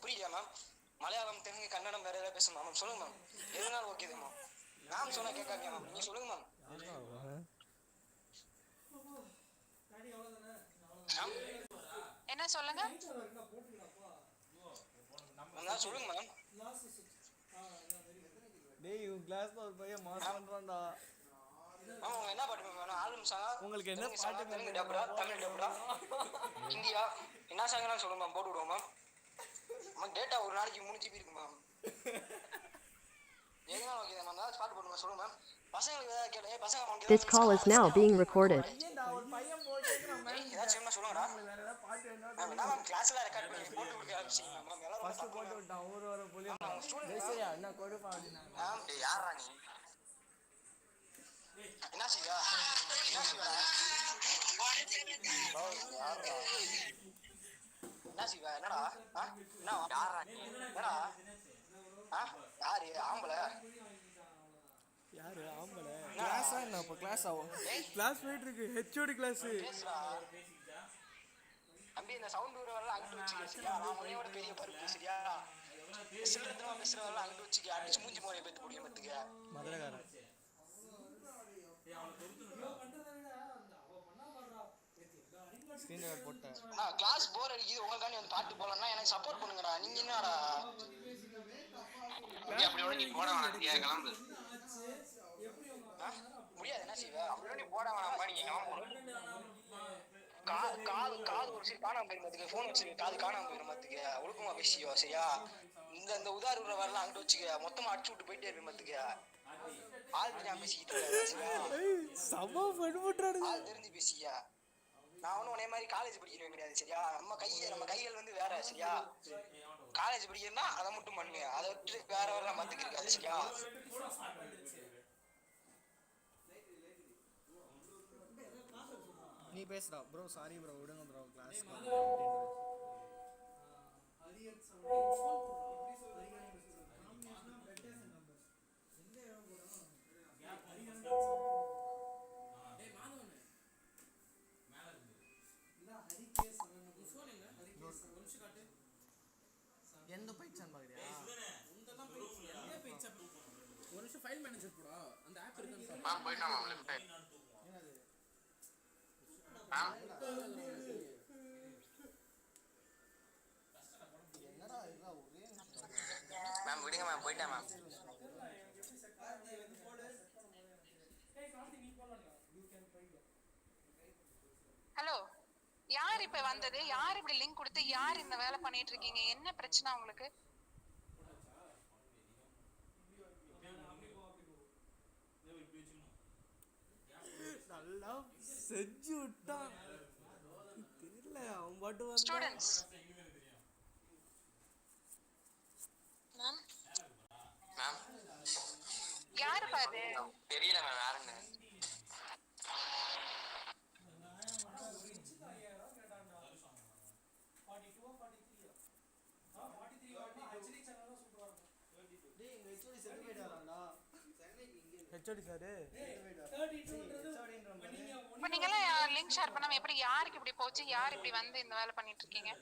புரியுதா மேம்? மலையாளம், தெலுங்கு, கன்னடம் வேற ஏதாவது பேசணுமா மேம்? சொல்லுங்க மேம். எதுனாலும் ஓகே தான் மேம். மேம் சொன்னா கேட்காதீங்க மேம். நீங்க சொல்லுங்க மேம். என்ன சொல்லுங்க? நான் சொல்லுங்க மேம். டேய் உன் கிளாஸ்ல ஒரு பையன் மாஸ் பண்றான்டா. அவங்க என்ன பாட்டு வேணும்? ஆல்பம் சாங்கா? உங்களுக்கு என்ன பாட்டு தெலுங்கு டப்டா, தமிழ் டப்டா, ஹிந்தியா? என்ன சாங்னா சொல்லுங்க மேம், போட்டு விடுவோம் மேம். மேம் டேட்டா ஒரு நாளைக்கு 3 GB இருக்கு மேம். எதுனா ஓகே மேம். நான் பாட்டு போடுங்க சொல்லுங்க மேம். பசங்களுக்கு ஏதாவது கேளு. பசங்க அவங்க This call is now being recorded. ஐயேடா ஒரு பையன் போட்டு கேக்குறான் மேம். ஏதாச்சும் என்ன சொல்லுங்கடா. வேற ஏதாவது பாட்டு வேணா மேம் நான் கிளாஸ்ல ரெக்கார்ட் பண்ணி போட்டு விடுங்க ஆரம்பிச்சீங்க மேம். எல்லாரும் ஃபர்ஸ்ட் போட்டு விட்டான் ஒரு புலியும். ஸ்டூடண்ட் டேய்யா என்ன கொடுப்பா அப்படினா. மேம் டேய் யாரா நீ? என்ன செய்யா? என்ன செய்யா? யாரா? என்ன செய்வா? என்னடா? என்ன யாரா நீ? என்னடா? யாரு ஆம்பளை? யாரு ஆம்பளை? கிளாஸா என்ன இப்ப கிளாஸ் ஆகும். கிளாஸ் போயிட்டு இருக்கு. HOD class. அம்பி இந்த சவுண்ட் வரல அங்கிட்டு வச்சுக்க சரியா? நான் உன்னையோட பெரிய பருப்பு சரியா? சில்லறதுமா பேசுறவங்க அங்கிட்டு வச்சுக்க. அடிச்சு மூஞ்சி மோரைய பேத்து புடிங்க மத்துக்க. மதுரைக்காரன். ஸ்கிரீன் ரெக்கார்ட் போட்டேன். கிளாஸ் போர் அடிக்குது. உங்களுக்காண்டி வந்து பாட்டு போடலன்னா எனக்கு சப்போர்ட் பண்ணுங்கடா. நீங்க என்னடா? அப்படியே நீ போட வேணாம் கிளம்பு. முடியாது என்ன செய்வ? அப்படியே நீ போட வேணாம் நீங்க கிளம்பு. காது ஒரு சரி காணாம போயிருமத்துக்கு. போன் வச்சிருக்க காது காணாம போயிருமத்துக்கு. ஒழுக்கமா பேசியோ சரியா? இந்த உதாரண வரலாம் அங்கிட்டு வச்சுக்க. மொத்தமா அடிச்சு விட்டு போயிட்டே இருப்பேன். ஆள் தெரியாம பேசிக்கிட்டு சபா பண்ணுறாரு. ஆள் தெரிஞ்சு பேசியா? நான் ஒன்றும் உனைய மாதிரி காலேஜ் படிக்கிறேன் கிடையாது சரியா? நம்ம கைகள் வந்து வேற சரியா? காலேஜ் படிக்கிறேன்னா அதை மட்டும் பண்ணு. அதை விட்டு வேற வரலாம் மத்துக்கு இருக்காது சரியா? நீ பேசுடா ப்ரோ. சாரி ப்ரோ விடுங்க ப்ரோ கிளாஸ். எந்த பைக்ஸான் பாக்குறியா? ஒரு நிமிஷம் ஃபைல் மேனேஜர் போடா. அந்த ஆப் இருக்கு. மேம் போய்டா மேம் லெஃப்ட். என்னது? என்னடா இதெல்லாம் ஒரே மேம் விடுங்க மேம் போய்டா மேம். ஹலோ, யார் இப்ப வந்தது? யார் இப்படி லிங்க் கொடுத்து யார் இந்த வேலை பண்ணிட்டு இருக்கீங்க? என்ன பிரச்சனை உங்களுக்கு? நல்லா செஞ்சு விட்டான். தெரியல அவன் பாட்டு வந்தா. ஸ்டூடண்ட்ஸ் மேம் மேம் யாரு பாரு? தெரியல மேம் யாருன்னு. ஹெச்ஓடி சார் இப்ப நீங்க எல்லாம் லிங்க் ஷேர் பண்ணாம எப்படி யாருக்கு இப்படி போச்சு? யார் இப்படி வந்து இந்த வேலை பண்ணிட்டு இருக்கீங்க?